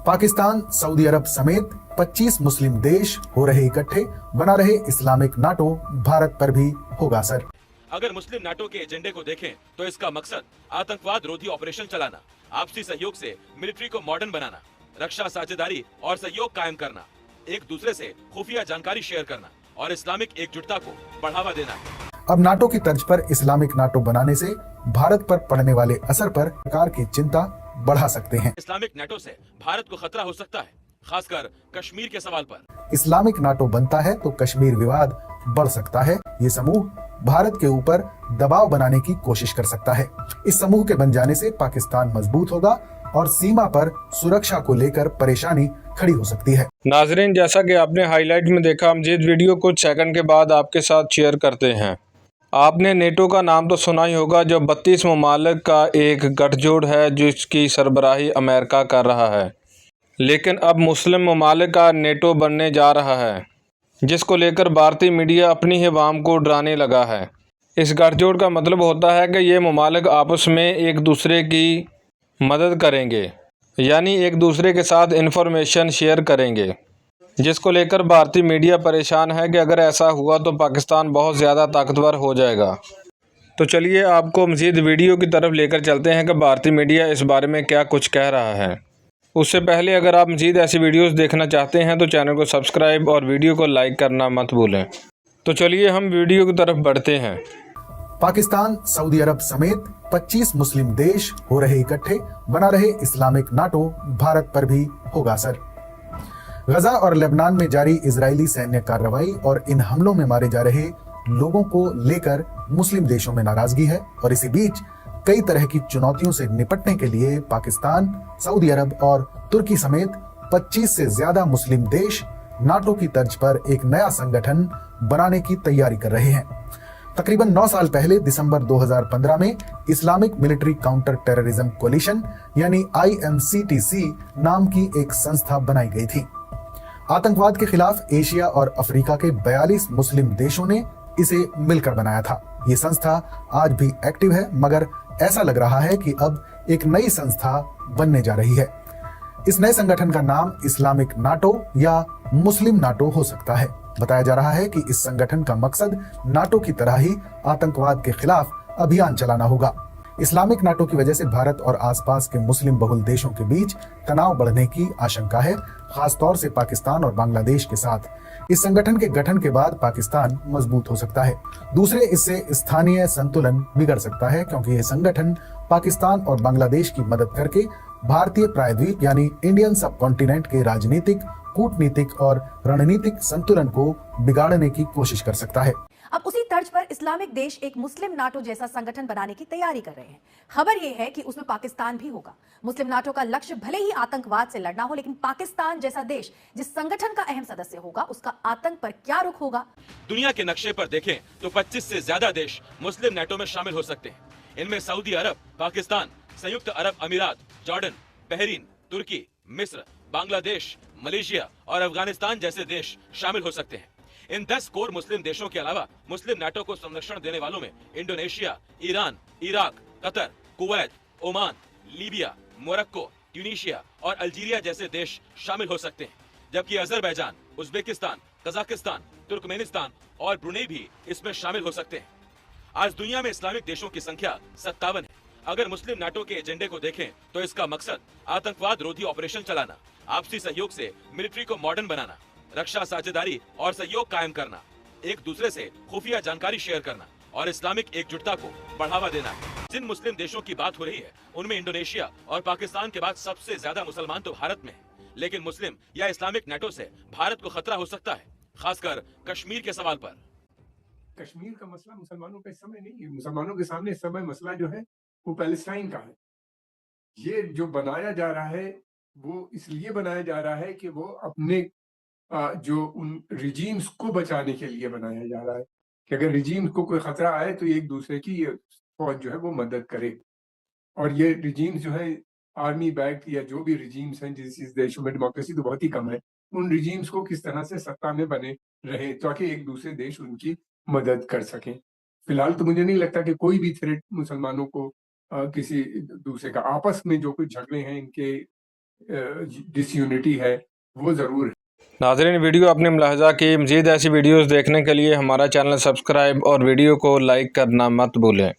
Pakistan, Saudi अरब समेत 25 मुस्लिम देश हो रहे इकट्ठे, बना रहे इस्लामिक नाटो, भारत पर भी होगा असर। अगर मुस्लिम नाटो के एजेंडे को देखें तो इसका मकसद आतंकवाद रोधी ऑपरेशन चलाना, आपसी सहयोग से मिलिट्री को मॉडर्न बनाना, रक्षा साझेदारी और सहयोग कायम करना, एक दूसरे से खुफिया जानकारी शेयर करना और इस्लामिक एकजुटता को बढ़ावा देना है। अब नाटो की तर्ज पर इस्लामिक नाटो बनाने से भारत पर पड़ने वाले असर पर सरकार की चिंता बढ़ा सकते हैं। इस्लामिक नाटो से भारत को खतरा हो सकता है, खासकर कश्मीर के सवाल पर। इस्लामिक नाटो बनता है तो कश्मीर विवाद बढ़ सकता है। ये समूह भारत के ऊपर दबाव बनाने की कोशिश कर सकता है। इस समूह के बन जाने से पाकिस्तान मजबूत होगा और सीमा पर सुरक्षा को लेकर परेशानी खड़ी हो सकती है। नाजरीन, जैसा कि आपने हाईलाइट में देखा, मजीद वीडियो कुछ सेकंड के बाद आपके साथ शेयर करते हैं। आपने नेटो का नाम तो सुना ही होगा, जो 32 ममालिक का एक गठजोड़ है जिसकी सरबराही अमेरिका कर रहा है। लेकिन अब मुस्लिम ममालिक का नेटो बनने जा रहा है, जिसको लेकर भारतीय मीडिया अपनी ही अवाम को डराने लगा है। इस गठजोड़ का मतलब होता है कि ये ममालिक आपस में एक दूसरे की मदद करेंगे, यानी एक दूसरे के साथ इंफॉर्मेशन शेयर करेंगे, जिसको लेकर भारतीय मीडिया परेशान है कि अगर ऐसा हुआ तो पाकिस्तान बहुत ज़्यादा ताकतवर हो जाएगा। तो चलिए आपको मज़ीद वीडियो की तरफ लेकर चलते हैं कि भारतीय मीडिया इस बारे में क्या कुछ कह रहा है। उससे पहले अगर आप मज़ीद ऐसी वीडियोस देखना चाहते हैं तो चैनल को सब्सक्राइब और वीडियो को लाइक करना मत भूलें। तो चलिए हम वीडियो की तरफ बढ़ते हैं। पाकिस्तान, सऊदी अरब समेत 25 मुस्लिम देश हो रहे इकट्ठे, बना रहे इस्लामिक नाटो, भारत पर भी होगा असर। गजा और लेबनान में जारी इजरायली सैन्य कार्रवाई और इन हमलों में मारे जा रहे लोगों को लेकर मुस्लिम देशों में नाराजगी है और इसी बीच कई तरह की चुनौतियों से निपटने के लिए पाकिस्तान, सऊदी अरब और तुर्की समेत 25 से ज्यादा मुस्लिम देश नाटो की तर्ज पर एक नया संगठन बनाने की तैयारी कर रहे हैं। तकरीबन 9 साल पहले दिसंबर 2015 में Islamic military counter terrorism coalition यानी IMCTC नाम की एक संस्था बनाई गई थी। आतंकवाद के खिलाफ एशिया और अफ्रीका के 42 मुस्लिम देशों ने इसे मिलकर बनाया था। ये संस्था आज भी एक्टिव है, मगर ऐसा लग रहा है कि अब एक नई संस्था बनने जा रही है। इस नए संगठन का नाम इस्लामिक नाटो या मुस्लिम नाटो हो सकता है। बताया जा रहा है कि इस संगठन का मकसद नाटो की तरह ही आतंकवाद के खिलाफ अभियान चलाना होगा। इस्लामिक नाटो की वजह से भारत और आसपास के मुस्लिम बहुल देशों के बीच तनाव बढ़ने की आशंका है, खासतौर से पाकिस्तान और बांग्लादेश के साथ। इस संगठन के गठन के बाद पाकिस्तान मजबूत हो सकता है। दूसरे, इससे स्थानीय संतुलन बिगड़ सकता है, क्योंकि यह संगठन पाकिस्तान और बांग्लादेश की मदद करके भारतीय प्रायद्वीप यानी इंडियन सब कॉन्टिनेंट के राजनीतिक, कूटनीतिक और रणनीतिक संतुलन को बिगाड़ने की कोशिश कर सकता है। अब उसी तर्ज पर इस्लामिक देश एक मुस्लिम नाटो जैसा संगठन बनाने की तैयारी कर रहे हैं। खबर यह है कि उसमें पाकिस्तान भी होगा। मुस्लिम नाटो का लक्ष्य भले ही आतंकवाद से लड़ना हो, लेकिन पाकिस्तान जैसा देश जिस संगठन का अहम सदस्य होगा, उसका आतंक पर क्या रुख होगा। दुनिया के नक्शे पर देखें तो 25 से ज्यादा देश मुस्लिम नाटो में शामिल हो सकते हैं। इनमें सऊदी अरब, पाकिस्तान, संयुक्त अरब अमीरात, जॉर्डन, बहरीन, तुर्की, मिस्र, बांग्लादेश, मलेशिया और अफगानिस्तान जैसे देश शामिल हो सकते हैं। इन 10 कोर मुस्लिम देशों के अलावा मुस्लिम नाटो को संरक्षण देने वालों में Indonesia, Iran, Iraq, Qatar, Kuwait, Oman, Libya, Morocco, Tunisia और अल्जीरिया जैसे देश शामिल हो सकते हैं, जबकि अजरबैजान, उज्बेकिस्तान, कजाकिस्तान, तुर्कमेनिस्तान और ब्रुनेई भी इसमें शामिल हो सकते हैं। आज दुनिया में इस्लामिक देशों की संख्या 57 है। अगर मुस्लिम नाटो के एजेंडे को देखें तो इसका मकसद आतंकवाद रोधी ऑपरेशन चलाना, आपसी सहयोग से मिलिट्री को मॉडर्न बनाना, रक्षा साझेदारी और सहयोग कायम करना, एक दूसरे से खुफिया जानकारी शेयर करना और इस्लामिक एकजुटता को बढ़ावा देना है। जिन मुस्लिम देशों की बात हो रही है उनमें इंडोनेशिया और पाकिस्तान के बाद सबसे ज्यादा मुसलमान तो भारत में है, लेकिन मुस्लिम या इस्लामिक नाटो से भारत को खतरा हो सकता है, खासकर कश्मीर के सवाल पर। कश्मीर का मसला मुसलमानों का इस समय नहीं है। मुसलमानों के सामने इस समय मसला जो है वो पैलेस्टाइन का है। ये जो बनाया जा रहा है वो इसलिए बनाया जा रहा है कि वो अपने जो उन रिजीम्स को बचाने के लिए बनाया जा रहा है कि अगर रिजीम्स को कोई खतरा आए तो एक दूसरे की फौज जो है वो मदद करे। और ये रिजीम्स जो है आर्मी बैक्ड या जो भी रिजीम्स हैं, जिस देशों में डेमोक्रेसी तो बहुत ही कम है, उन रिजीम्स को किस तरह से सत्ता में बने रहे ताकि एक दूसरे देश उनकी मदद कर सकें। फिलहाल तो मुझे नहीं लगता कि कोई भी थ्रेट मुसलमानों को किसी दूसरे का, आपस में जो कुछ झगड़े हैं इनके डिसयूनिटी है वो ज़रूर है। नाज़रीन, वीडियो आपने मुलाहजा की। मज़ीद ऐसी वीडियोज़ देखने के लिए हमारा चैनल सब्सक्राइब और वीडियो को लाइक करना मत भूलें।